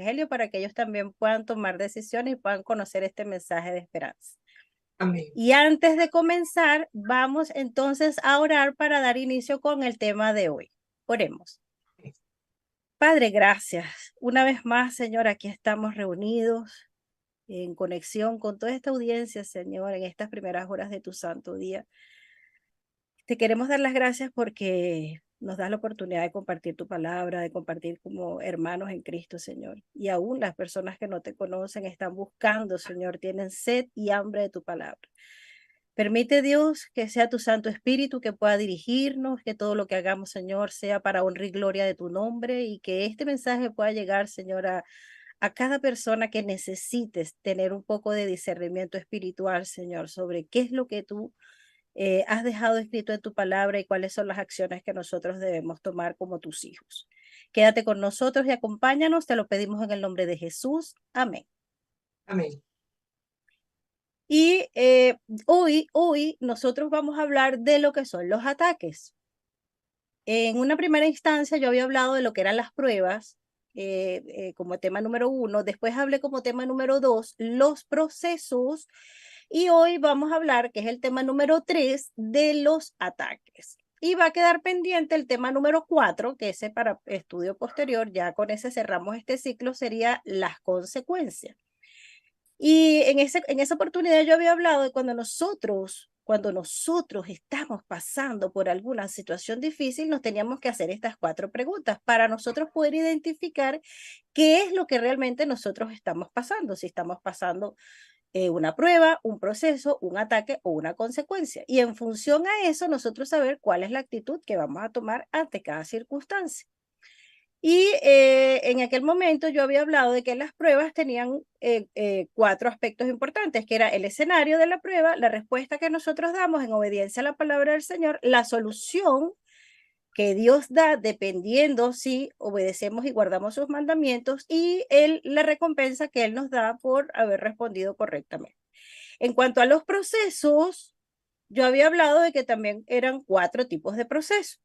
Evangelio para que ellos también puedan tomar decisiones y puedan conocer este mensaje de esperanza. Amén. Y antes de comenzar, vamos entonces a orar para dar inicio con el tema de hoy. Oremos. Padre, gracias. Una vez más, Señor, aquí estamos reunidos en conexión con toda esta audiencia, Señor, en estas primeras horas de tu santo día. Te queremos dar las gracias porque nos das la oportunidad de compartir tu palabra, de compartir como hermanos en Cristo, Señor. Y aún las personas que no te conocen están buscando, Señor, tienen sed y hambre de tu palabra. Permite, Dios, que sea tu Santo Espíritu que pueda dirigirnos, que todo lo que hagamos, Señor, sea para honra y gloria de tu nombre y que este mensaje pueda llegar, Señor, a cada persona que necesites tener un poco de discernimiento espiritual, Señor, sobre qué es lo que tú has dejado escrito en tu palabra y cuáles son las acciones que nosotros debemos tomar como tus hijos. Quédate con nosotros y acompáñanos, te lo pedimos en el nombre de Jesús. Amén. Amén. Y hoy nosotros vamos a hablar de lo que son los ataques. En una primera instancia yo había hablado de lo que eran las pruebas como tema número uno, después hablé como tema número dos, los procesos, y hoy vamos a hablar, que es el tema número tres, de los ataques. Y va a quedar pendiente el tema número cuatro, que ese para estudio posterior, ya con ese cerramos este ciclo, sería las consecuencias. Y en esa oportunidad yo había hablado de cuando nosotros estamos pasando por alguna situación difícil, nos teníamos que hacer estas cuatro preguntas para nosotros poder identificar qué es lo que realmente nosotros estamos pasando, si estamos pasando una prueba, un proceso, un ataque o una consecuencia. Y en función a eso, nosotros saber cuál es la actitud que vamos a tomar ante cada circunstancia. Y en aquel momento yo había hablado de que las pruebas tenían cuatro aspectos importantes, que era el escenario de la prueba, la respuesta que nosotros damos en obediencia a la palabra del Señor, la solución que Dios da dependiendo si obedecemos y guardamos sus mandamientos y la recompensa que Él nos da por haber respondido correctamente. En cuanto a los procesos, yo había hablado de que también eran cuatro tipos de procesos: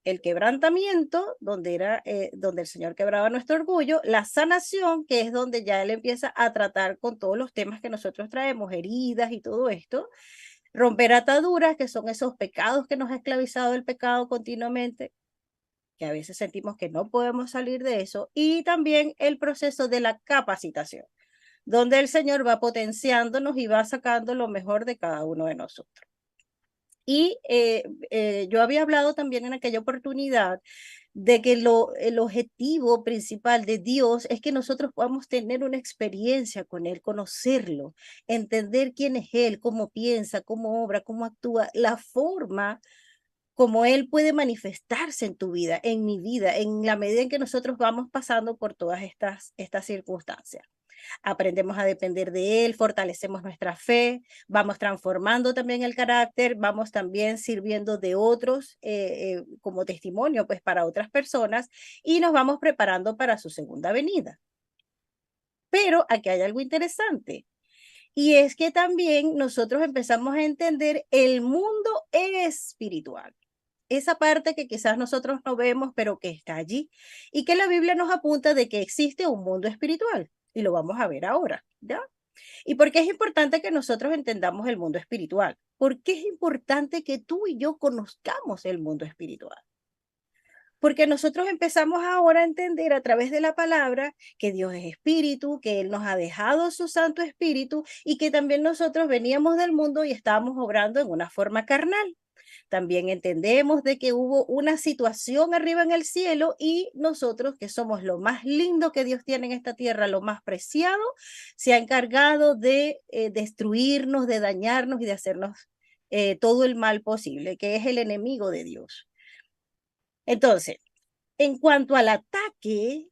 el quebrantamiento, donde el Señor quebraba nuestro orgullo; la sanación, que es donde ya Él empieza a tratar con todos los temas que nosotros traemos, heridas y todo esto; romper ataduras, que son esos pecados que nos ha esclavizado el pecado continuamente, que a veces sentimos que no podemos salir de eso; y también el proceso de la capacitación, donde el Señor va potenciándonos y va sacando lo mejor de cada uno de nosotros. Y yo había hablado también en aquella oportunidad de que el objetivo principal de Dios es que nosotros podamos tener una experiencia con Él, conocerlo, entender quién es Él, cómo piensa, cómo obra, cómo actúa, la forma como Él puede manifestarse en tu vida, en mi vida, en la medida en que nosotros vamos pasando por todas estas circunstancias. Aprendemos a depender de Él, fortalecemos nuestra fe, vamos transformando también el carácter, vamos también sirviendo de otros como testimonio pues para otras personas y nos vamos preparando para su segunda venida. Pero aquí hay algo interesante y es que también nosotros empezamos a entender el mundo espiritual. Esa parte que quizás nosotros no vemos, pero que está allí y que la Biblia nos apunta de que existe un mundo espiritual. Y lo vamos a ver ahora, ¿ya? ¿Y por qué es importante que nosotros entendamos el mundo espiritual? ¿Por qué es importante que tú y yo conozcamos el mundo espiritual? Porque nosotros empezamos ahora a entender a través de la palabra que Dios es espíritu, que Él nos ha dejado su Santo Espíritu y que también nosotros veníamos del mundo y estábamos obrando en una forma carnal. También entendemos de que hubo una situación arriba en el cielo y nosotros, que somos lo más lindo que Dios tiene en esta tierra, lo más preciado, se ha encargado de destruirnos, de dañarnos y de hacernos todo el mal posible, que es el enemigo de Dios. Entonces, en cuanto al ataque,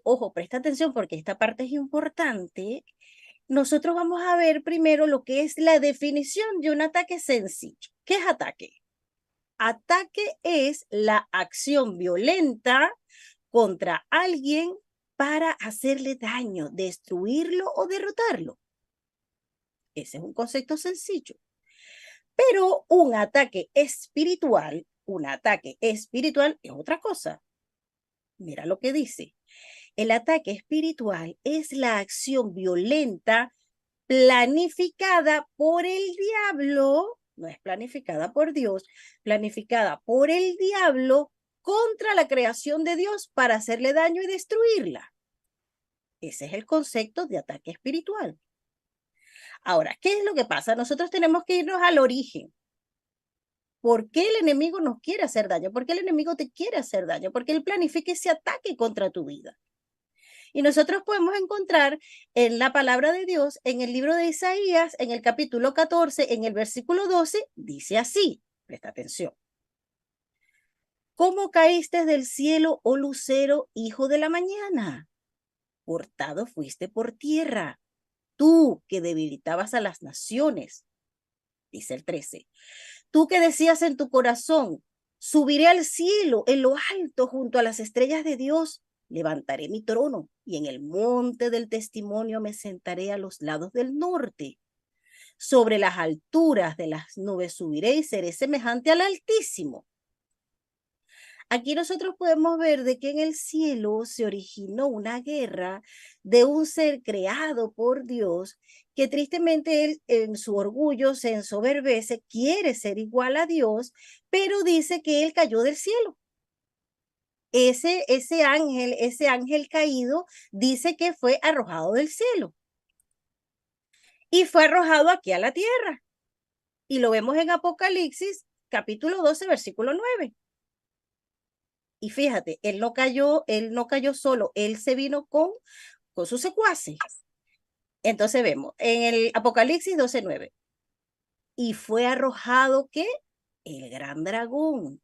ojo, presta atención porque esta parte es importante. Nosotros vamos a ver primero lo que es la definición de un ataque sencillo. ¿Qué es ataque? Ataque es la acción violenta contra alguien para hacerle daño, destruirlo o derrotarlo. Ese es un concepto sencillo. Pero un ataque espiritual es otra cosa. Mira lo que dice. El ataque espiritual es la acción violenta planificada por el diablo, no es planificada por Dios, planificada por el diablo contra la creación de Dios para hacerle daño y destruirla. Ese es el concepto de ataque espiritual. Ahora, ¿qué es lo que pasa? Nosotros tenemos que irnos al origen. ¿Por qué el enemigo nos quiere hacer daño? ¿Por qué el enemigo te quiere hacer daño? Porque él planifica ese ataque contra tu vida. Y nosotros podemos encontrar en la palabra de Dios, en el libro de Isaías, en el capítulo 14, en el versículo 12, dice así, presta atención. ¿Cómo caíste del cielo, oh lucero, hijo de la mañana? Cortado fuiste por tierra, tú que debilitabas a las naciones, dice el 13. Tú que decías en tu corazón, subiré al cielo, en lo alto, junto a las estrellas de Dios, levantaré mi trono y en el monte del testimonio me sentaré a los lados del norte. Sobre las alturas de las nubes subiré y seré semejante al Altísimo. Aquí nosotros podemos ver de que en el cielo se originó una guerra de un ser creado por Dios que tristemente él en su orgullo se ensoberbece, quiere ser igual a Dios, pero dice que él cayó del cielo. Ese ángel caído dice que fue arrojado del cielo y fue arrojado aquí a la tierra. Y lo vemos en Apocalipsis capítulo 12, versículo 9. Y fíjate, él no cayó solo, él se vino con sus secuaces. Entonces vemos en el Apocalipsis 12:9. Y fue arrojado, ¿qué? El gran dragón,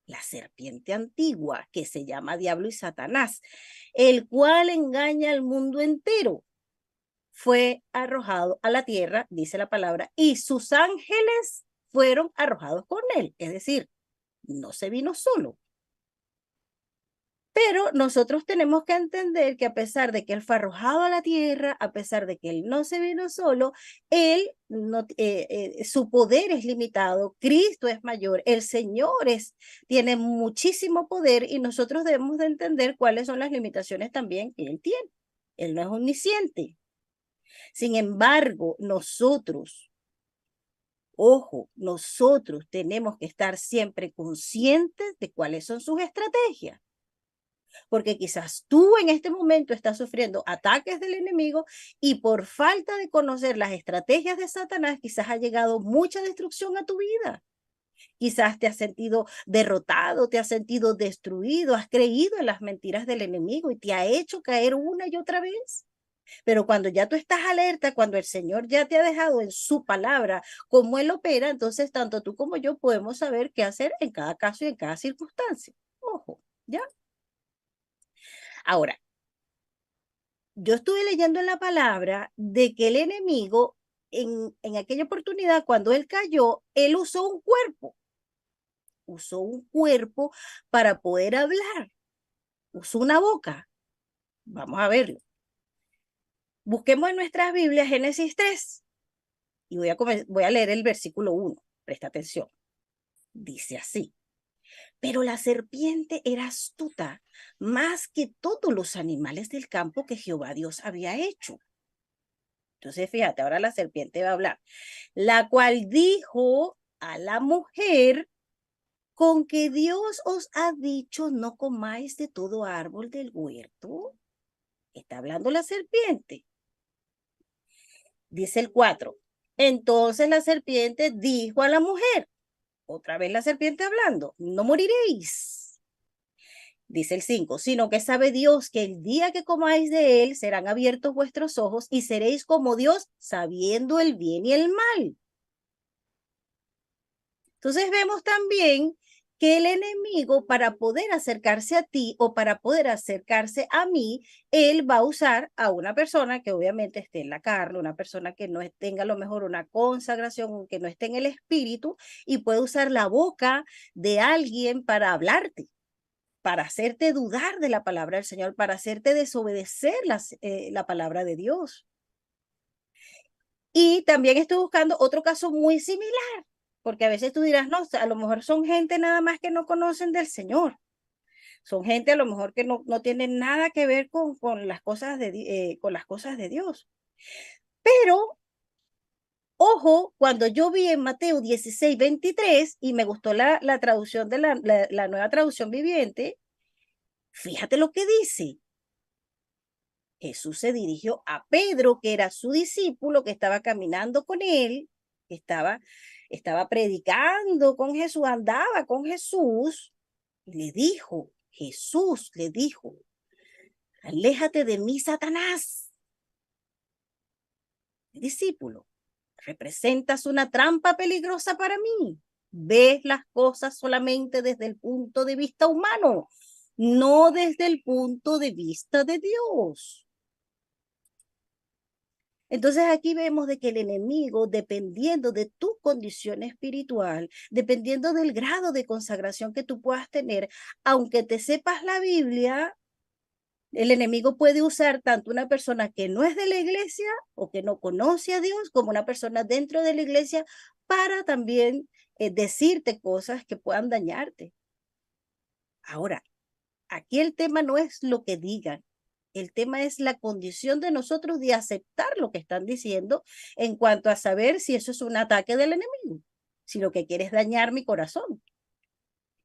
la serpiente antigua, que se llama Diablo y Satanás, el cual engaña al mundo entero. Fue arrojado a la tierra, dice la palabra, y sus ángeles fueron arrojados con él. Es decir, no se vino solo. Pero nosotros tenemos que entender que a pesar de que él fue arrojado a la tierra, a pesar de que él no se vino solo, él no, su poder es limitado, Cristo es mayor, el Señor tiene muchísimo poder y nosotros debemos de entender cuáles son las limitaciones también que él tiene. Él no es omnisciente. Sin embargo, nosotros, ojo, nosotros tenemos que estar siempre conscientes de cuáles son sus estrategias porque quizás tú en este momento estás sufriendo ataques del enemigo y por falta de conocer las estrategias de Satanás, quizás ha llegado mucha destrucción a tu vida. Quizás te has sentido derrotado, te has sentido destruido, has creído en las mentiras del enemigo y te ha hecho caer una y otra vez. Pero cuando ya tú estás alerta, cuando el Señor ya te ha dejado en su palabra cómo Él opera, entonces tanto tú como yo podemos saber qué hacer en cada caso y en cada circunstancia. Ojo, ¿ya? Ahora, yo estuve leyendo en la palabra de que el enemigo, en aquella oportunidad, cuando él cayó, él usó un cuerpo para poder hablar, usó una boca. Vamos a verlo. Busquemos en nuestras Biblias Génesis 3 y voy a leer el versículo 1. Presta atención. Dice así. Pero la serpiente era astuta más que todos los animales del campo que Jehová Dios había hecho. Entonces, fíjate, ahora la serpiente va a hablar, la cual dijo a la mujer, con que Dios os ha dicho no comáis de todo árbol del huerto. Está hablando la serpiente. Dice el 4. Entonces la serpiente dijo a la mujer, otra vez la serpiente hablando, no moriréis. Dice el 5, sino que sabe Dios que el día que comáis de él serán abiertos vuestros ojos y seréis como Dios sabiendo el bien y el mal. Entonces vemos también que el enemigo para poder acercarse a ti o para poder acercarse a mí, él va a usar a una persona que obviamente esté en la carne, una persona que no tenga a lo mejor una consagración, que no esté en el espíritu y puede usar la boca de alguien para hablarte, para hacerte dudar de la palabra del Señor, para hacerte desobedecer la palabra de Dios. Y también estoy buscando otro caso muy similar, porque a veces tú dirás, no, a lo mejor son gente nada más que no conocen del Señor. Son gente a lo mejor que no tiene nada que ver con las cosas con las cosas de Dios. Pero, ojo, cuando yo vi en Mateo 16:23, y me gustó la traducción de la nueva traducción viviente, fíjate lo que dice. Jesús se dirigió a Pedro, que era su discípulo, que estaba caminando con él, que estaba predicando con Jesús, andaba con Jesús, y le dijo, Jesús le dijo, aléjate de mí, Satanás. Discípulo, representas una trampa peligrosa para mí. Ves las cosas solamente desde el punto de vista humano, no desde el punto de vista de Dios. Entonces aquí vemos de que el enemigo, dependiendo de tu condición espiritual, dependiendo del grado de consagración que tú puedas tener, aunque te sepas la Biblia, el enemigo puede usar tanto una persona que no es de la iglesia o que no conoce a Dios como una persona dentro de la iglesia para también decirte cosas que puedan dañarte. Ahora, aquí el tema no es lo que digan, el tema es la condición de nosotros de aceptar lo que están diciendo en cuanto a saber si eso es un ataque del enemigo, si lo que quiere es dañar mi corazón.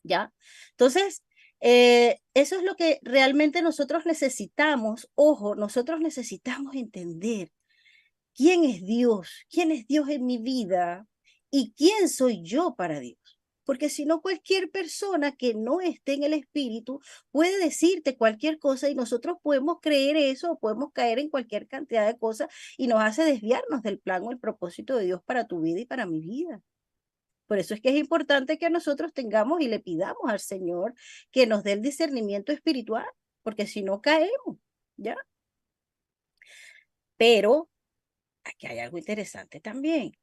¿Ya? Entonces, eso es lo que realmente nosotros necesitamos. Ojo, nosotros necesitamos entender quién es Dios en mi vida y quién soy yo para Dios. Porque si no, cualquier persona que no esté en el espíritu puede decirte cualquier cosa y nosotros podemos creer eso o podemos caer en cualquier cantidad de cosas y nos hace desviarnos del plan o el propósito de Dios para tu vida y para mi vida. Por eso es que es importante que nosotros tengamos y le pidamos al Señor que nos dé el discernimiento espiritual, porque si no caemos, ¿ya? Pero aquí hay algo interesante también.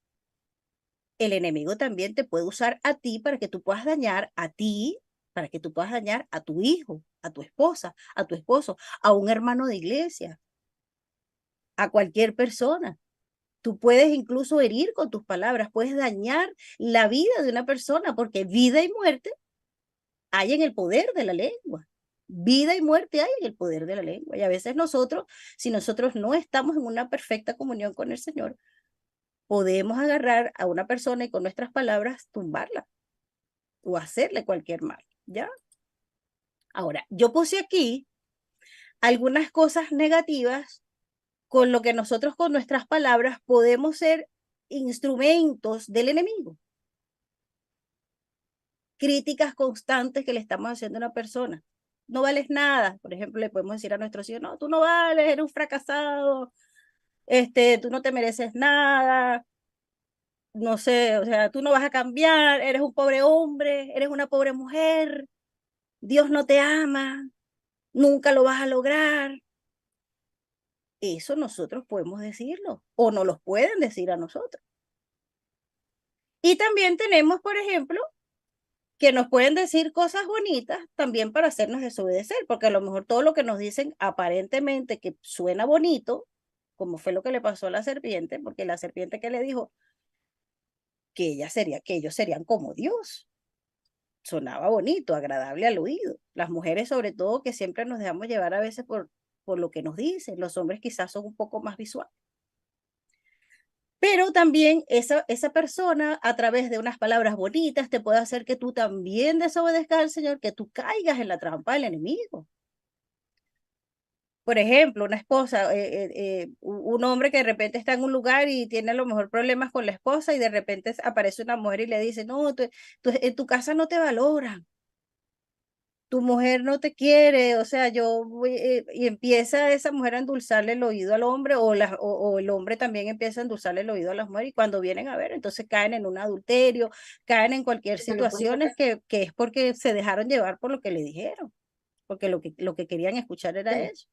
El enemigo también te puede usar a ti para que tú puedas dañar a ti, para que tú puedas dañar a tu hijo, a tu esposa, a tu esposo, a un hermano de iglesia, a cualquier persona. Tú puedes incluso herir con tus palabras, puedes dañar la vida de una persona, porque vida y muerte hay en el poder de la lengua. Vida y muerte hay en el poder de la lengua. Y a veces nosotros, si nosotros no estamos en una perfecta comunión con el Señor, podemos agarrar a una persona y con nuestras palabras tumbarla o hacerle cualquier mal, ¿ya? Ahora, yo puse aquí algunas cosas negativas con lo que nosotros con nuestras palabras podemos ser instrumentos del enemigo. Críticas constantes que le estamos haciendo a una persona. No vales nada. Por ejemplo, le podemos decir a nuestros hijos, no, tú no vales, eres un fracasado, tú no te mereces nada, no sé, o sea, tú no vas a cambiar, eres un pobre hombre, eres una pobre mujer, Dios no te ama, nunca lo vas a lograr. Eso nosotros podemos decirlo o nos lo pueden decir a nosotros. Y también tenemos, por ejemplo, que nos pueden decir cosas bonitas también para hacernos desobedecer, porque a lo mejor todo lo que nos dicen aparentemente que suena bonito, como fue lo que le pasó a la serpiente, porque la serpiente que le dijo que ellos serían como Dios. Sonaba bonito, agradable al oído. Las mujeres, sobre todo, que siempre nos dejamos llevar a veces por lo que nos dicen. Los hombres quizás son un poco más visuales. Pero también esa persona, a través de unas palabras bonitas, te puede hacer que tú también desobedezcas al Señor, que tú caigas en la trampa del enemigo. Por ejemplo, una esposa, un hombre que de repente está en un lugar y tiene a lo mejor problemas con la esposa y de repente aparece una mujer y le dice, no, en tu casa no te valoran, tu mujer no te quiere, o sea, y empieza esa mujer a endulzarle el oído al hombre o el hombre también empieza a endulzarle el oído a las mujeres y cuando vienen a ver, entonces caen en un adulterio, caen en cualquier situación que es porque se dejaron llevar por lo que le dijeron, porque lo que querían escuchar era eso.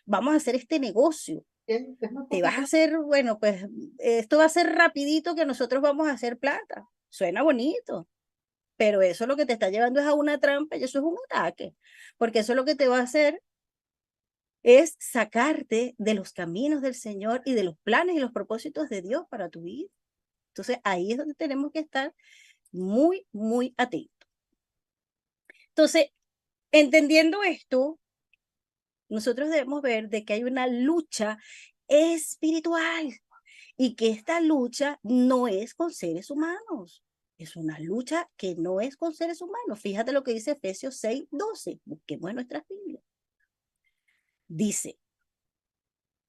Vamos a hacer este negocio. Te vas a hacer, bueno, pues esto va a ser rapidito que nosotros vamos a hacer plata. Suena bonito, pero eso lo que te está llevando es a una trampa y eso es un ataque, porque eso lo que te va a hacer es sacarte de los caminos del Señor y de los planes y los propósitos de Dios para tu vida. Entonces ahí es donde tenemos que estar muy, muy atentos. Entonces, Entendiendo esto, nosotros debemos ver de que hay una lucha espiritual y que esta lucha no es con seres humanos. Es una lucha que no es con seres humanos. Fíjate lo que dice Efesios 6:12. Busquemos en nuestras Biblias. Dice,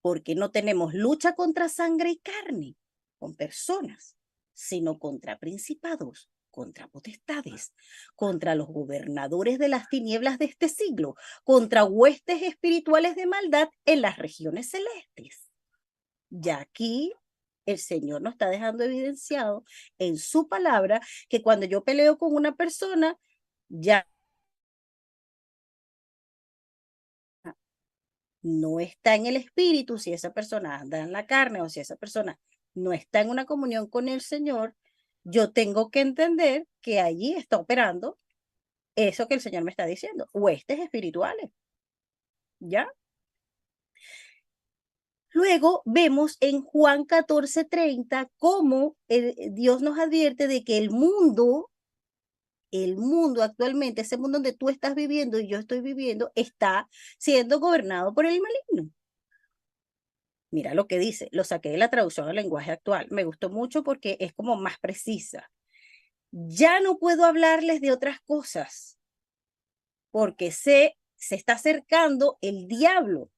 porque no tenemos lucha contra sangre y carne, con personas, sino contra principados, contra potestades, contra los gobernadores de las tinieblas de este siglo, contra huestes espirituales de maldad en las regiones celestes. Ya aquí el Señor nos está dejando evidenciado en su palabra que cuando yo peleo con una persona, ya no está en el espíritu, si esa persona anda en la carne o si esa persona no está en una comunión con el Señor, yo tengo que entender que allí está operando eso que el Señor me está diciendo, huestes espirituales, ¿ya? Luego vemos en Juan 14:30 cómo Dios nos advierte de que el mundo actualmente, ese mundo donde tú estás viviendo y yo estoy viviendo, está siendo gobernado por el maligno. Mira lo que dice, lo saqué de la traducción al lenguaje actual. Me gustó mucho porque es como más precisa. Ya no puedo hablarles de otras cosas porque se está acercando el diablo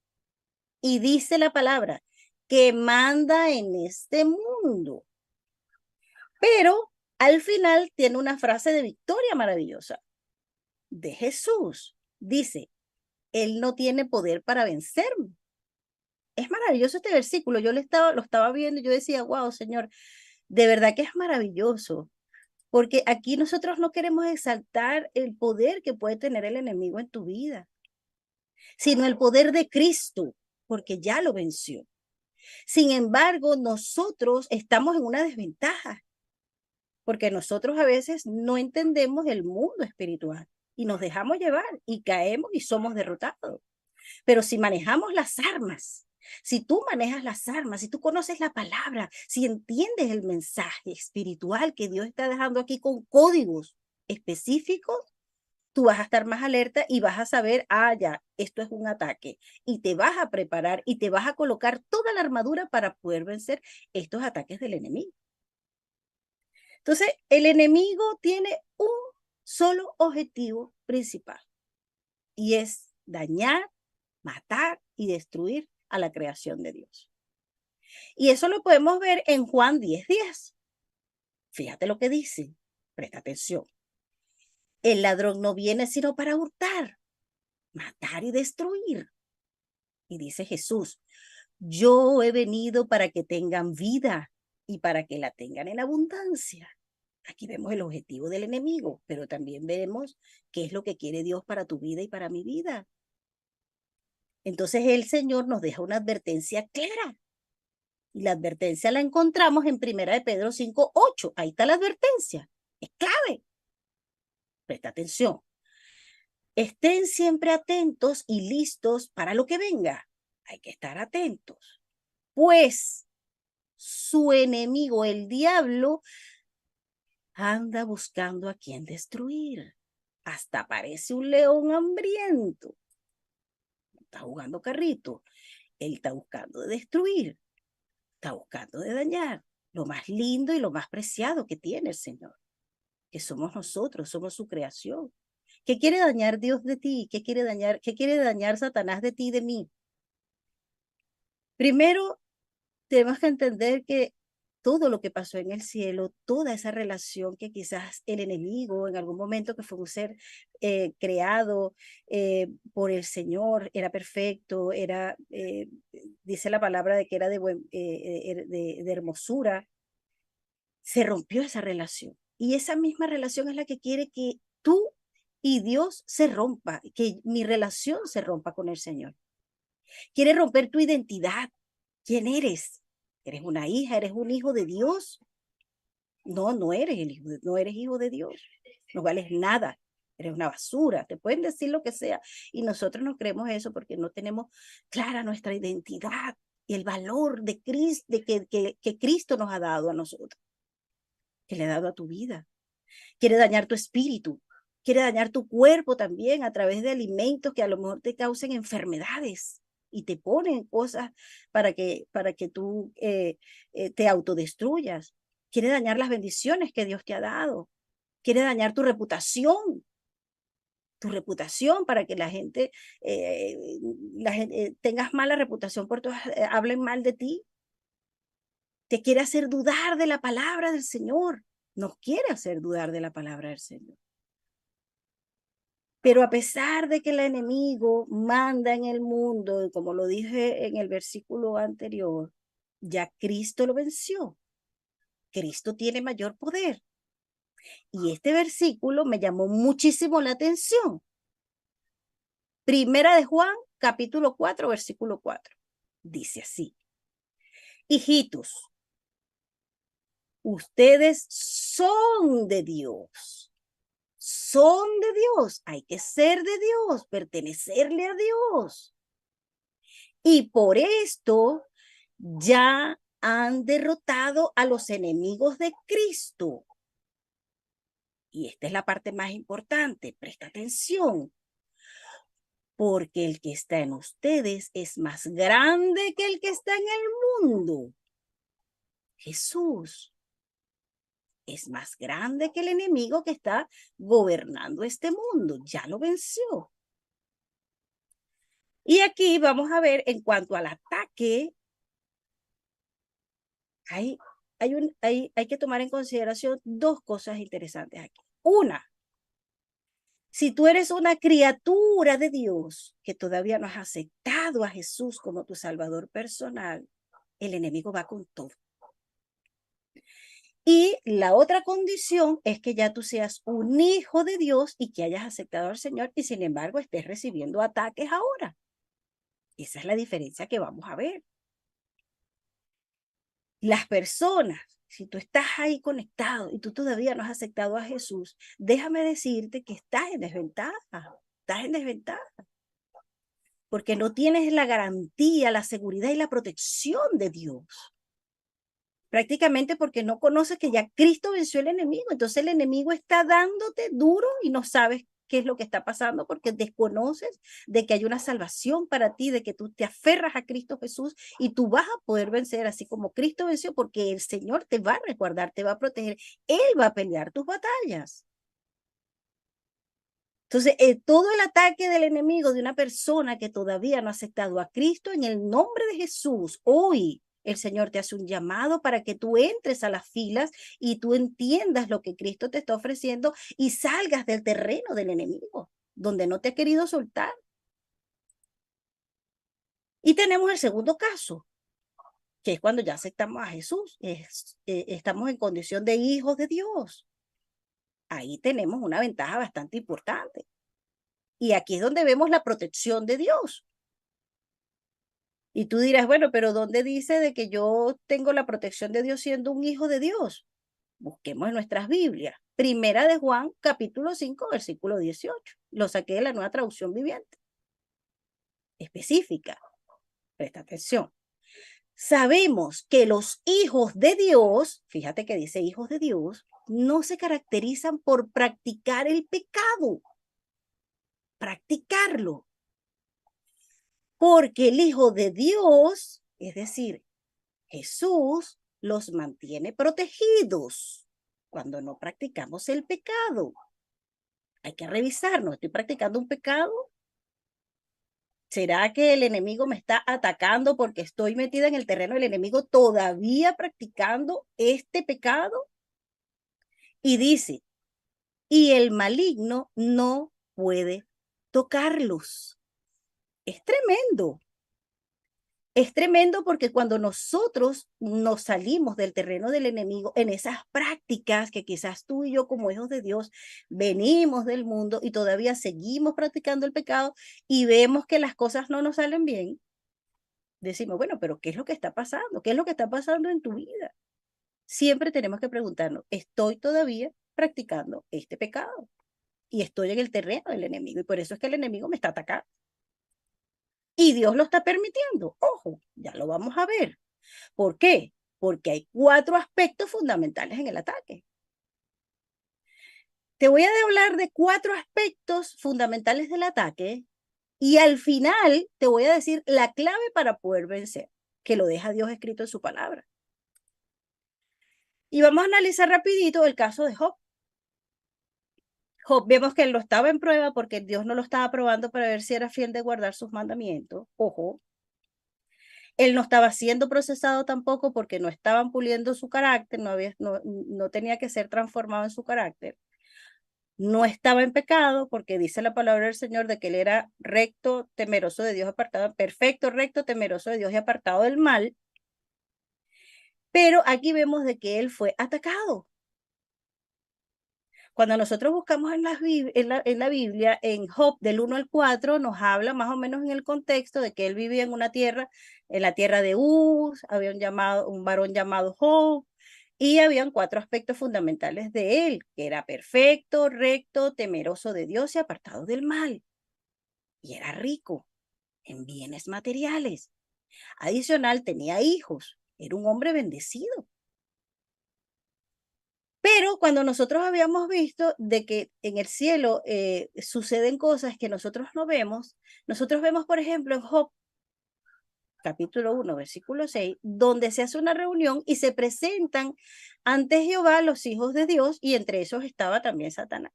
y dice la palabra que manda en este mundo. Pero al final tiene una frase de victoria maravillosa de Jesús. Dice, Él no tiene poder para vencerme. Es maravilloso este versículo. Yo lo estaba viendo y yo decía, wow, Señor, de verdad que es maravilloso. Porque aquí nosotros no queremos exaltar el poder que puede tener el enemigo en tu vida, sino el poder de Cristo, porque ya lo venció. Sin embargo, nosotros estamos en una desventaja, porque nosotros a veces no entendemos el mundo espiritual y nos dejamos llevar y caemos y somos derrotados. Pero si manejamos las armas, si tú manejas las armas, si tú conoces la palabra, si entiendes el mensaje espiritual que Dios está dejando aquí con códigos específicos, tú vas a estar más alerta y vas a saber, ah, ya, esto es un ataque. Y te vas a preparar y te vas a colocar toda la armadura para poder vencer estos ataques del enemigo. Entonces, el enemigo tiene un solo objetivo principal y es dañar, matar y destruir a la creación de Dios. Y eso lo podemos ver en Juan 10:10. Fíjate lo que dice, presta atención. El ladrón no viene sino para hurtar, matar y destruir. Y dice Jesús, yo he venido para que tengan vida y para que la tengan en abundancia. Aquí vemos el objetivo del enemigo, pero también vemos qué es lo que quiere Dios para tu vida y para mi vida. Entonces el Señor nos deja una advertencia clara. Y la advertencia la encontramos en 1 Pedro 5:8. Ahí está la advertencia. Es clave. Presta atención. Estén siempre atentos y listos para lo que venga. Hay que estar atentos. Pues su enemigo, el diablo, anda buscando a quien destruir. Hasta parece un león hambriento. Está jugando carrito. Él está buscando de destruir. Está buscando de dañar lo más lindo y lo más preciado que tiene el Señor, que somos nosotros, somos su creación. ¿Qué quiere dañar Dios de ti? Qué quiere dañar Satanás de ti y de mí? Primero, tenemos que entender que todo lo que pasó en el cielo, toda esa relación que quizás el enemigo en algún momento que fue un ser creado por el Señor, era perfecto, dice la palabra de que era de hermosura, se rompió esa relación. Y esa misma relación es la que quiere que tú y Dios se rompa, que mi relación se rompa con el Señor. Quiere romper tu identidad. ¿Quién eres? ¿Eres una hija? ¿Eres un hijo de Dios? No, no eres hijo de Dios. No vales nada. Eres una basura. Te pueden decir lo que sea. Y nosotros no creemos eso porque no tenemos clara nuestra identidad y el valor de Cristo, que Cristo nos ha dado a nosotros, que le ha dado a tu vida. Quiere dañar tu espíritu, quiere dañar tu cuerpo también a través de alimentos que a lo mejor te causen enfermedades y te ponen cosas para que tú te autodestruyas. Quiere dañar las bendiciones que Dios te ha dado. Quiere dañar tu reputación para que eh, la gente tengas mala reputación por todas, hablen mal de ti. Te quiere hacer dudar de la palabra del Señor. Nos quiere hacer dudar de la palabra del Señor. Pero a pesar de que el enemigo manda en el mundo, como lo dije en el versículo anterior, ya Cristo lo venció. Cristo tiene mayor poder. Y este versículo me llamó muchísimo la atención. Primera de Juan, capítulo 4, versículo 4. Dice así: hijitos, ustedes son de Dios. Son de Dios. Hay que ser de Dios, pertenecerle a Dios. Y por esto ya han derrotado a los enemigos de Cristo. Y esta es la parte más importante, presta atención, porque el que está en ustedes es más grande que el que está en el mundo. Jesús es más grande que el enemigo que está gobernando este mundo, ya lo venció. Y aquí vamos a ver en cuanto al ataque, hay que tomar en consideración dos cosas interesantes aquí. Una, si tú eres una criatura de Dios que todavía no has aceptado a Jesús como tu Salvador personal, el enemigo va con todo. Y la otra condición es que ya tú seas un hijo de Dios y que hayas aceptado al Señor y sin embargo estés recibiendo ataques ahora. Esa es la diferencia que vamos a ver. Las personas, si tú estás ahí conectado y tú todavía no has aceptado a Jesús, déjame decirte que estás en desventaja, porque no tienes la garantía, la seguridad y la protección de Dios. Prácticamente porque no conoces que ya Cristo venció el enemigo. Entonces el enemigo está dándote duro y no sabes qué es lo que está pasando porque desconoces de que hay una salvación para ti, de que tú te aferras a Cristo Jesús y tú vas a poder vencer así como Cristo venció porque el Señor te va a resguardar, te va a proteger. Él va a pelear tus batallas. Entonces, todo el ataque del enemigo de una persona que todavía no ha aceptado a Cristo en el nombre de Jesús, hoy el Señor te hace un llamado para que tú entres a las filas y tú entiendas lo que Cristo te está ofreciendo y salgas del terreno del enemigo, donde no te ha querido soltar. Y tenemos el segundo caso, que es cuando ya aceptamos a Jesús, estamos en condición de hijos de Dios. Ahí tenemos una ventaja bastante importante. Y aquí es donde vemos la protección de Dios. Y tú dirás, bueno, pero ¿dónde dice de que yo tengo la protección de Dios siendo un hijo de Dios? Busquemos en nuestras Biblias. Primera de Juan, capítulo 5, versículo 18. Lo saqué de la Nueva Traducción Viviente. Específica. Presta atención. Sabemos que los hijos de Dios, fíjate que dice hijos de Dios, no se caracterizan por practicar el pecado. Practicarlo. Porque el Hijo de Dios, es decir, Jesús, los mantiene protegidos cuando no practicamos el pecado. Hay que revisarnos. ¿Estoy practicando un pecado? ¿Será que el enemigo me está atacando porque estoy metida en el terreno del enemigo todavía practicando este pecado? Y dice, y el maligno no puede tocarlos. Es tremendo. Es tremendo porque cuando nosotros nos salimos del terreno del enemigo en esas prácticas que quizás tú y yo como hijos de Dios venimos del mundo y todavía seguimos practicando el pecado y vemos que las cosas no nos salen bien, decimos, bueno, pero ¿qué es lo que está pasando? ¿Qué es lo que está pasando en tu vida? Siempre tenemos que preguntarnos, ¿estoy todavía practicando este pecado? Y estoy en el terreno del enemigo y por eso es que el enemigo me está atacando. Y Dios lo está permitiendo. Ojo, ya lo vamos a ver. ¿Por qué? Porque hay 4 aspectos fundamentales en el ataque. Te voy a hablar de 4 aspectos fundamentales del ataque y al final te voy a decir la clave para poder vencer, que lo deja Dios escrito en su palabra. Y vamos a analizar rapidito el caso de Job. Job, vemos que él lo estaba en prueba porque Dios no lo estaba probando para ver si era fiel de guardar sus mandamientos. Ojo, él no estaba siendo procesado tampoco porque no estaban puliendo su carácter, no tenía que ser transformado en su carácter. No estaba en pecado porque dice la palabra del Señor de que él era recto, temeroso de Dios, apartado, perfecto, recto, temeroso de Dios y apartado del mal. Pero aquí vemos de que él fue atacado. Cuando nosotros buscamos en la Biblia, en Job del 1 al 4, nos habla más o menos en el contexto de que él vivía en una tierra, en la tierra de Uz, había un varón llamado Job, y habían 4 aspectos fundamentales de él, que era perfecto, recto, temeroso de Dios y apartado del mal. Y era rico en bienes materiales. Adicional, tenía hijos, era un hombre bendecido. Pero cuando nosotros habíamos visto de que en el cielo suceden cosas que nosotros no vemos, nosotros vemos, por ejemplo, en Job, capítulo 1, versículo 6, donde se hace una reunión y se presentan ante Jehová los hijos de Dios y entre esos estaba también Satanás.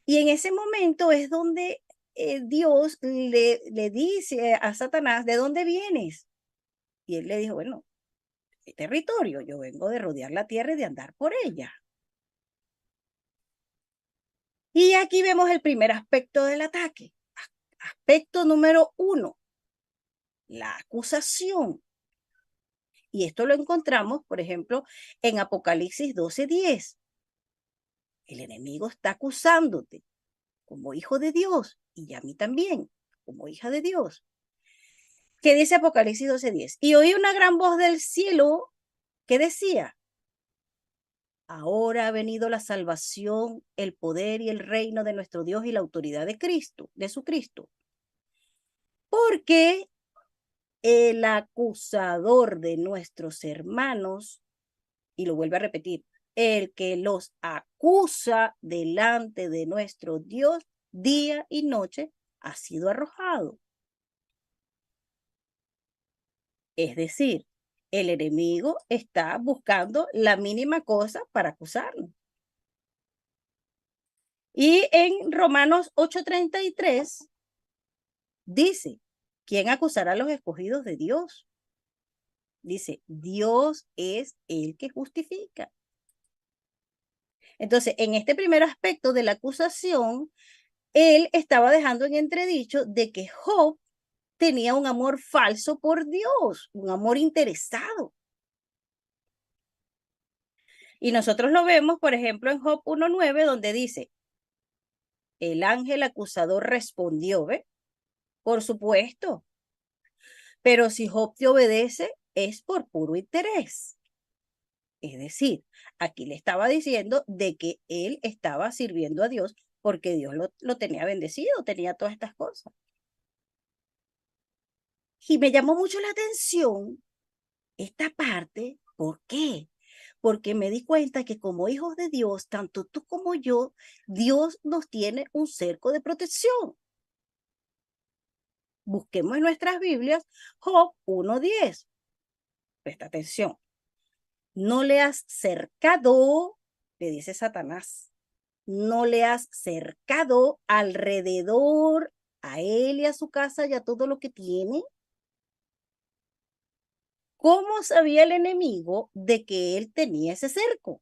Y en ese momento es donde Dios le dice a Satanás, ¿de dónde vienes? Y él le dijo, bueno, ¿qué territorio? Yo vengo de rodear la tierra y de andar por ella. Y aquí vemos el primer aspecto del ataque. Aspecto número 1, la acusación. Y esto lo encontramos, por ejemplo, en Apocalipsis 12:10. El enemigo está acusándote como hijo de Dios y a mí también, como hija de Dios. ¿Qué dice Apocalipsis 12:10? Y oí una gran voz del cielo que decía, ahora ha venido la salvación, el poder y el reino de nuestro Dios y la autoridad de Cristo, de su Cristo. Porque el acusador de nuestros hermanos, y lo vuelve a repetir, el que los acusa delante de nuestro Dios día y noche, ha sido arrojado. Es decir, el enemigo está buscando la mínima cosa para acusarnos. Y en Romanos 8:33 dice, ¿quién acusará a los escogidos de Dios? Dice, Dios es el que justifica. Entonces, en este primer aspecto de la acusación, él estaba dejando en entredicho de que Job tenía un amor falso por Dios, un amor interesado. Y nosotros lo vemos, por ejemplo, en Job 1:9, donde dice, el ángel acusador respondió, ¿ve? Por supuesto, pero si Job te obedece, es por puro interés. Es decir, aquí le estaba diciendo de que él estaba sirviendo a Dios porque Dios lo tenía bendecido, tenía todas estas cosas. Y me llamó mucho la atención esta parte. ¿Por qué? Porque me di cuenta que como hijos de Dios, tanto tú como yo, Dios nos tiene un cerco de protección. Busquemos en nuestras Biblias Job 1:10. Presta atención. No le has cercado, le dice Satanás, no le has cercado alrededor a él y a su casa y a todo lo que tiene. ¿Cómo sabía el enemigo de que él tenía ese cerco?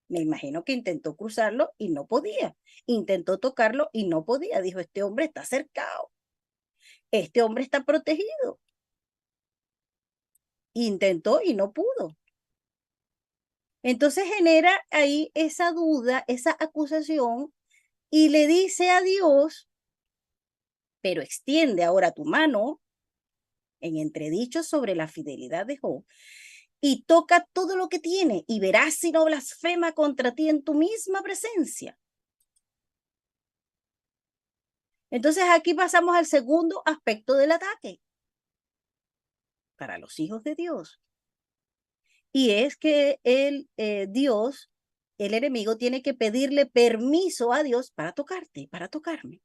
Me imagino que intentó cruzarlo y no podía. Intentó tocarlo y no podía. Dijo, este hombre está cercado. Este hombre está protegido. Intentó y no pudo. Entonces genera ahí esa duda, esa acusación y le dice a Dios, pero extiende ahora tu mano en entredicho sobre la fidelidad de Job y toca todo lo que tiene y verás si no blasfema contra ti en tu misma presencia. Entonces aquí pasamos al segundo aspecto del ataque para los hijos de Dios. Y es que Dios el enemigo tiene que pedirle permiso a Dios para tocarte, para tocarme.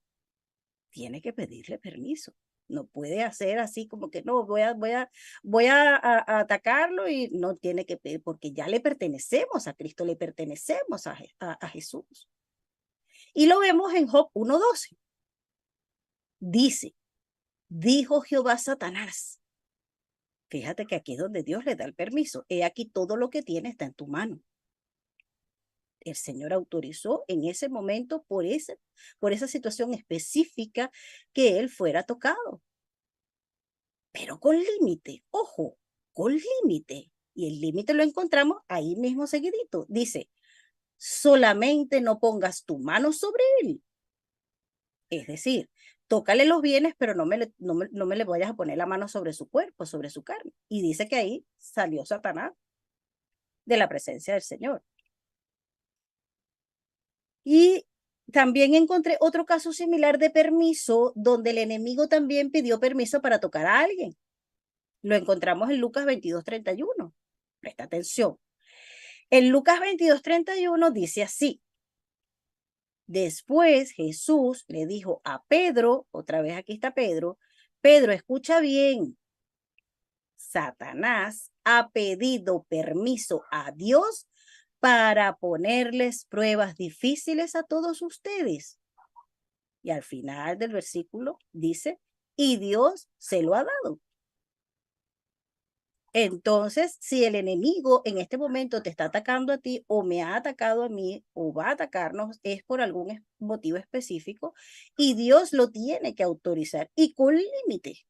Tiene que pedirle permiso. No puede hacer así como que no, voy a atacarlo y no tiene que pedir, porque ya le pertenecemos a Cristo, le pertenecemos a Jesús. Y lo vemos en Job 1:12. Dice, dijo Jehová a Satanás. Fíjate que aquí es donde Dios le da el permiso. He aquí todo lo que tiene está en tu mano. El Señor autorizó en ese momento por esa situación específica que él fuera tocado. Pero con límite, ojo, con límite. Y el límite lo encontramos ahí mismo seguidito. Dice, solamente no pongas tu mano sobre él. Es decir, tócale los bienes, pero no me le vayas a poner la mano sobre su cuerpo, sobre su carne. Y dice que ahí salió Satanás de la presencia del Señor. Y también encontré otro caso similar de permiso, donde el enemigo también pidió permiso para tocar a alguien. Lo encontramos en Lucas 22:31. Presta atención. En Lucas 22:31 dice así. Después Jesús le dijo a Pedro, otra vez aquí está Pedro, Pedro, escucha bien, Satanás ha pedido permiso a Dios para ponerles pruebas difíciles a todos ustedes. Y al final del versículo dice, y Dios se lo ha dado. Entonces, si el enemigo en este momento te está atacando a ti o me ha atacado a mí o va a atacarnos, es por algún motivo específico y Dios lo tiene que autorizar y con límite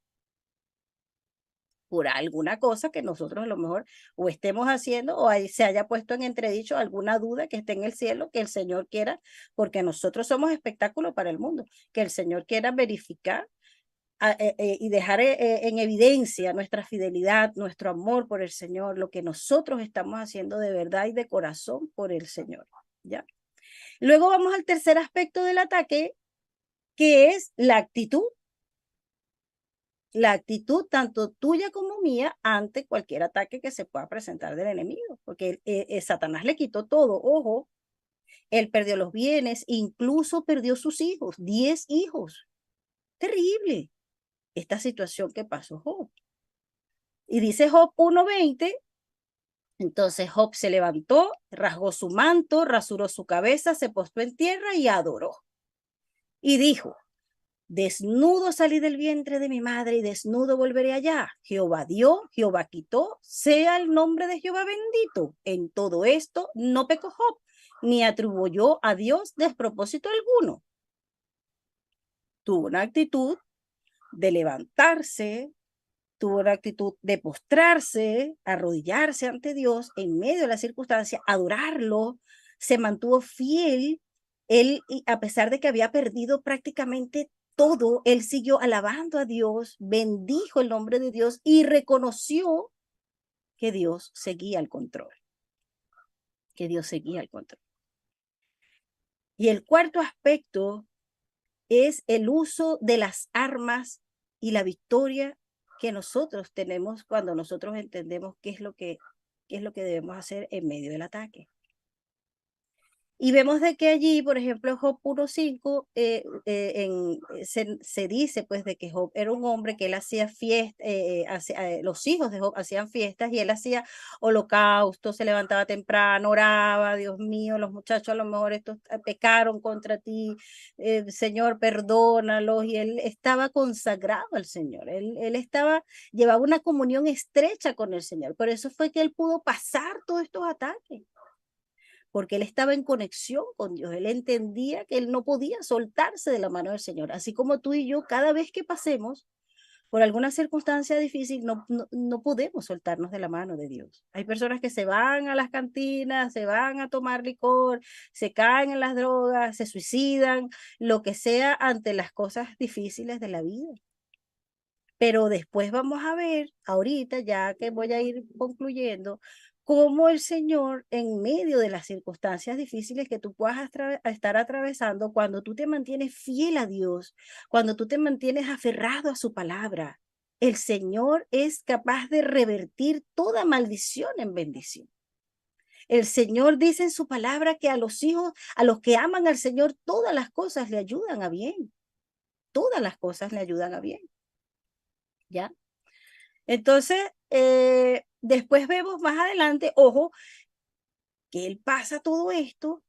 por alguna cosa que nosotros a lo mejor o estemos haciendo o ahí se haya puesto en entredicho alguna duda que esté en el cielo, que el Señor quiera, porque nosotros somos espectáculo para el mundo, que el Señor quiera verificar y dejar en evidencia nuestra fidelidad, nuestro amor por el Señor, lo que nosotros estamos haciendo de verdad y de corazón por el Señor, ¿ya? Luego vamos al tercer aspecto del ataque, que es la actitud. La actitud tanto tuya como mía ante cualquier ataque que se pueda presentar del enemigo, porque Satanás le quitó todo, ojo, él perdió los bienes, incluso perdió sus hijos, 10 hijos. Terrible esta situación que pasó Job. Y dice Job 1:20, entonces Job se levantó, rasgó su manto, rasuró su cabeza, se postó en tierra y adoró. Y dijo, desnudo salí del vientre de mi madre y desnudo volveré allá. Jehová dio, Jehová quitó, sea el nombre de Jehová bendito. En todo esto no pecó Job, ni atribuyó a Dios despropósito alguno. Tuvo una actitud de levantarse, tuvo la actitud de postrarse, arrodillarse ante Dios en medio de la circunstancia, adorarlo, se mantuvo fiel. Él, a pesar de que había perdido prácticamente todo, él siguió alabando a Dios, bendijo el nombre de Dios y reconoció que Dios seguía al control, que Dios seguía al control. Y el cuarto aspecto es el uso de las armas y la victoria que nosotros tenemos cuando nosotros entendemos qué es lo que debemos hacer en medio del ataque. Y vemos de que allí, por ejemplo, Job 1:5, se dice pues de que Job era un hombre que él hacía fiestas, los hijos de Job hacían fiestas y él hacía holocausto, se levantaba temprano, oraba, Dios mío, los muchachos a lo mejor estos pecaron contra ti, Señor, perdónalos, y él estaba consagrado al Señor, llevaba una comunión estrecha con el Señor, por eso fue que él pudo pasar todos estos ataques porque él estaba en conexión con Dios, él entendía que él no podía soltarse de la mano del Señor, así como tú y yo, cada vez que pasemos por alguna circunstancia difícil, no podemos soltarnos de la mano de Dios. Hay personas que se van a las cantinas, se van a tomar licor, se caen en las drogas, se suicidan, lo que sea ante las cosas difíciles de la vida. Pero después vamos a ver, ahorita ya que voy a ir concluyendo, cómo el Señor, en medio de las circunstancias difíciles que tú puedas estar atravesando, cuando tú te mantienes fiel a Dios, cuando tú te mantienes aferrado a su palabra, el Señor es capaz de revertir toda maldición en bendición. El Señor dice en su palabra que a los hijos, a los que aman al Señor, todas las cosas le ayudan a bien. Todas las cosas le ayudan a bien. ¿Ya? Entonces, después vemos más adelante, ojo, que él pasa todo esto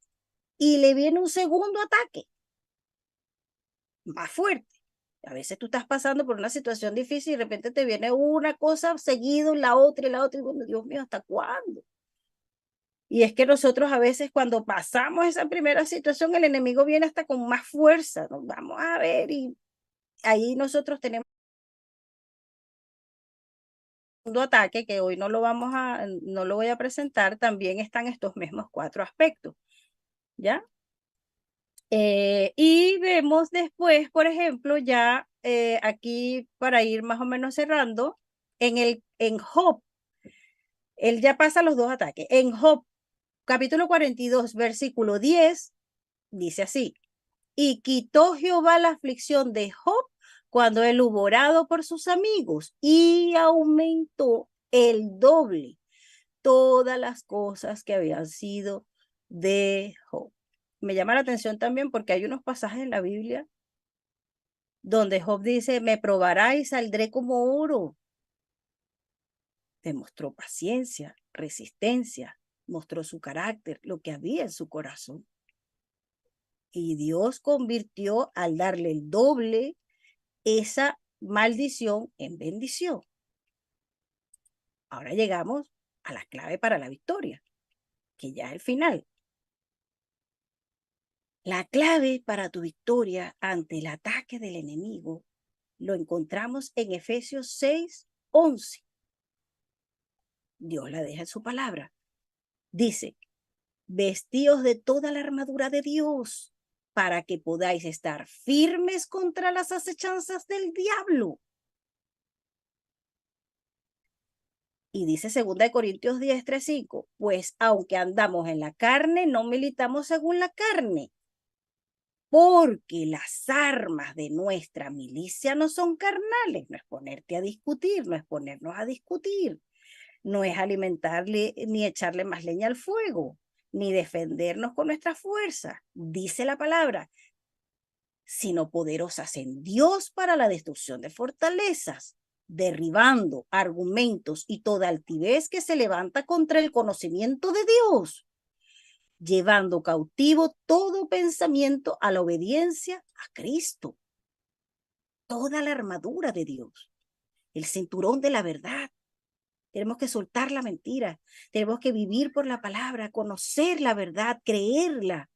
y le viene un segundo ataque más fuerte. A veces tú estás pasando por una situación difícil y de repente te viene una cosa seguido, la otra y la otra, y bueno, Dios mío, ¿hasta cuándo? Y es que nosotros a veces cuando pasamos esa primera situación, el enemigo viene hasta con más fuerza, ¿no? Vamos a ver, y ahí nosotros tenemos un segundo ataque que hoy no lo voy a presentar, también están estos mismos 4 aspectos, ¿ya? Y vemos después, por ejemplo, ya aquí para ir más o menos cerrando, en Job, él ya pasa los 2 ataques. En Job, capítulo 42, versículo 10, dice así: y quitó Jehová la aflicción de Job cuando él hubo orado por sus amigos y aumentó el doble todas las cosas que habían sido de Job. Me llama la atención también porque hay unos pasajes en la Biblia donde Job dice, me probará y saldré como oro. Demostró paciencia, resistencia, mostró su carácter, lo que había en su corazón. Y Dios convirtió al darle el doble esa maldición en bendición. Ahora llegamos a la clave para la victoria, que ya es el final. La clave para tu victoria ante el ataque del enemigo lo encontramos en Efesios 6:11. Dios la deja en su palabra. Dice, vestíos de toda la armadura de Dios para que podáis estar firmes contra las acechanzas del diablo. Y dice 2 Corintios 10:3-5, pues aunque andamos en la carne, no militamos según la carne, porque las armas de nuestra milicia no son carnales, no es ponerte a discutir, no es ponernos a discutir, no es alimentarle ni echarle más leña al fuego, ni defendernos con nuestra fuerza, dice la palabra, sino poderosas en Dios para la destrucción de fortalezas, derribando argumentos y toda altivez que se levanta contra el conocimiento de Dios, llevando cautivo todo pensamiento a la obediencia a Cristo. Toda la armadura de Dios, el cinturón de la verdad. Tenemos que soltar la mentira, tenemos que vivir por la palabra, conocer la verdad, creerla,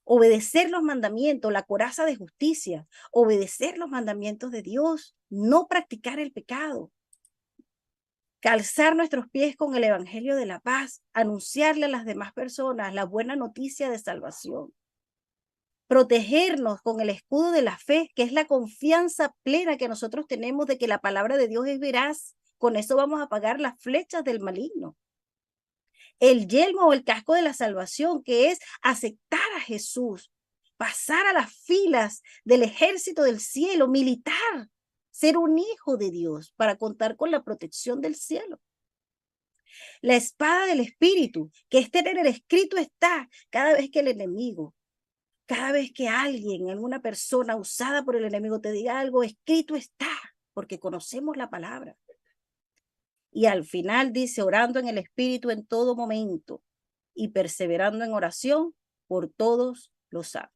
obedecer los mandamientos, la coraza de justicia, obedecer los mandamientos de Dios, no practicar el pecado, calzar nuestros pies con el evangelio de la paz, anunciarle a las demás personas la buena noticia de salvación, protegernos con el escudo de la fe, que es la confianza plena que nosotros tenemos de que la palabra de Dios es veraz. Con eso vamos a apagar las flechas del maligno. El yelmo o el casco de la salvación, que es aceptar a Jesús, pasar a las filas del ejército del cielo, militar, ser un hijo de Dios para contar con la protección del cielo. La espada del Espíritu, que es tener el escrito está cada vez que el enemigo, cada vez que alguien, alguna persona usada por el enemigo te diga algo, escrito está, porque conocemos la palabra. Y al final dice, orando en el Espíritu en todo momento y perseverando en oración por todos los santos.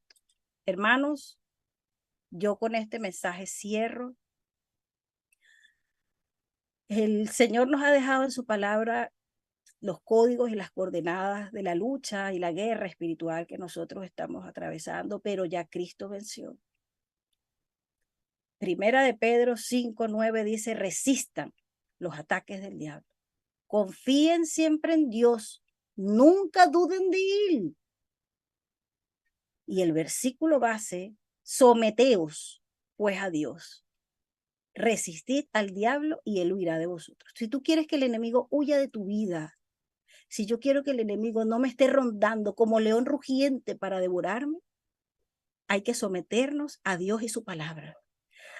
Hermanos, yo con este mensaje cierro. El Señor nos ha dejado en su palabra los códigos y las coordenadas de la lucha y la guerra espiritual que nosotros estamos atravesando, pero ya Cristo venció. Primera de Pedro 5:9 dice, resistan los ataques del diablo. Confíen siempre en Dios, nunca duden de Él. Y el versículo base, someteos pues a Dios. Resistid al diablo y él huirá de vosotros. Si tú quieres que el enemigo huya de tu vida, si yo quiero que el enemigo no me esté rondando como león rugiente para devorarme, hay que someternos a Dios y su palabra.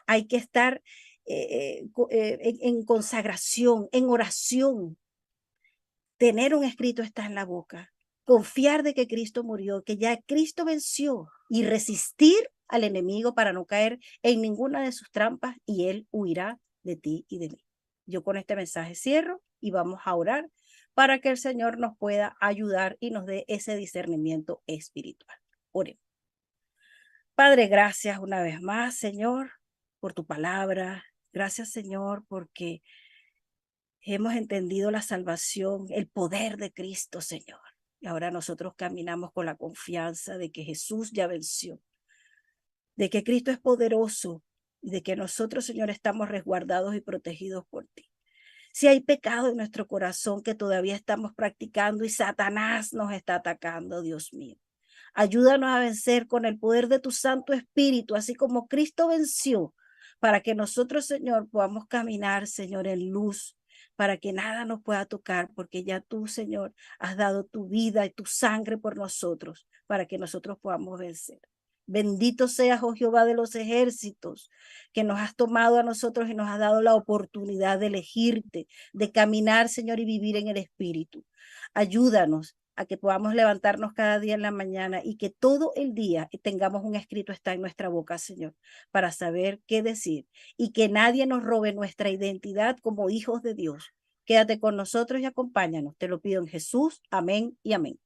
Hay que estar en consagración, en oración, tener un escrito está en la boca, confiar de que Cristo murió, que ya Cristo venció y resistir al enemigo para no caer en ninguna de sus trampas y él huirá de ti y de mí. Yo con este mensaje cierro y vamos a orar para que el Señor nos pueda ayudar y nos dé ese discernimiento espiritual. Oremos. Padre, gracias una vez más, Señor, por tu palabra. Gracias, Señor, porque hemos entendido la salvación, el poder de Cristo, Señor. Y ahora nosotros caminamos con la confianza de que Jesús ya venció, de que Cristo es poderoso y de que nosotros, Señor, estamos resguardados y protegidos por ti. Si hay pecado en nuestro corazón que todavía estamos practicando y Satanás nos está atacando, Dios mío, ayúdanos a vencer con el poder de tu Santo Espíritu, así como Cristo venció, para que nosotros, Señor, podamos caminar, Señor, en luz, para que nada nos pueda tocar, porque ya tú, Señor, has dado tu vida y tu sangre por nosotros, para que nosotros podamos vencer. Bendito seas, oh Jehová de los ejércitos, que nos has tomado a nosotros y nos has dado la oportunidad de elegirte, de caminar, Señor, y vivir en el Espíritu. Ayúdanos a que podamos levantarnos cada día en la mañana y que todo el día tengamos un escrito está en nuestra boca, Señor, para saber qué decir y que nadie nos robe nuestra identidad como hijos de Dios. Quédate con nosotros y acompáñanos. Te lo pido en Jesús. Amén y amén.